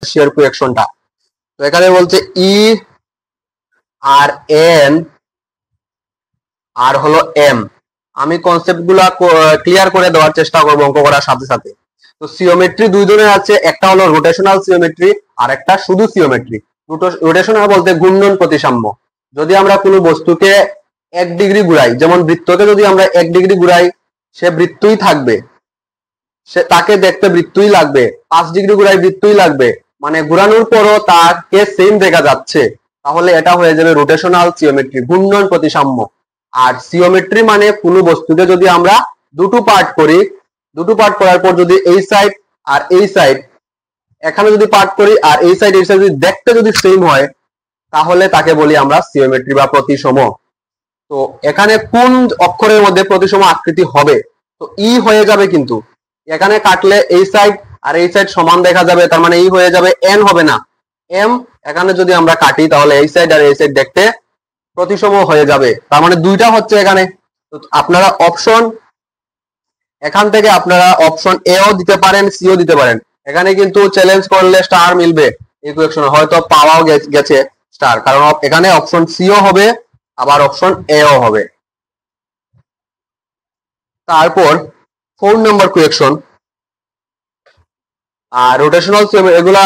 Share কোএকশনটা। তো এখানে বলছে ই আর এন আর হলো এম। আমি কনসেপ্ট গুলা ক্লিয়ার করে দেওয়ার চেষ্টা করবো অঙ্ক করার সাথে সাথে। তো সিওমেট্রি দুই ধরনের আছে, একটা হলো রোটেশনাল সিওমেট্রি আর একটা শুধু সিওমেট্রি। রোটেশনাল বলতে ঘূর্ণন প্রতিসাম্য। যদি আমরা কোনো বস্তুকে 1 ডিগ্রি ঘুরাই, যেমন বৃত্তকে যদি আমরা 1 ডিগ্রি ঘুরাই সে বৃত্তই থাকবে, সে তাকে দেখতে বৃত্তই লাগবে। 5 ডিগ্রি ঘুরাই বৃত্তই লাগবে, মানে ঘুরানোর পরও তাকে সেম দেখা যাচ্ছে, তাহলে এটা হয়ে যাবে রোটেশনাল সিওমেট্রি, ঘূর্ণন প্রতিসাম্য। আর সিওমেট্রি মানে কোনো বস্তুকে যদি আমরা দুটো পার্ট করি, দুটো পার্ট করার পর যদি এই সাইড আর এই সাইড এখানে যদি পার্ট করি আর এই সাইড যদি দেখতে যদি সেম হয়, তাহলে তাকে বলি আমরা সিওমেট্রি বা প্রতিসম। তো এখানে কোন অক্ষরের মধ্যে প্রতিসম আকৃতি হবে? তো ই হয়ে যাবে, কিন্তু এখানে কাটলে এই সাইড আর এই সাইড সমান দেখা যাবে, তার মানে ই হয়ে যাবে, এন হবে না এম। এখানে যদি আমরা কাটি তাহলে এই সাইড আর এই সাইড দেখতে প্রতিসম হয়ে যাবে, তার মানে দুইটা হচ্ছে এখানে। তো আপনারা অপশন, এখান থেকে আপনারা অপশন এও দিতে পারেন, সিও দিতে পারেন। এখানে কিন্তু চ্যালেঞ্জ করলে স্টার মিলবে, ইকুয়েশন হয়তো পাওয়াও গেছে স্টার, কারণ এখানে অপশন সিও হবে আবার অপশন এও হবে। তারপর 4 নম্বর কোয়েকশন আর রোটেশনাল এগুলা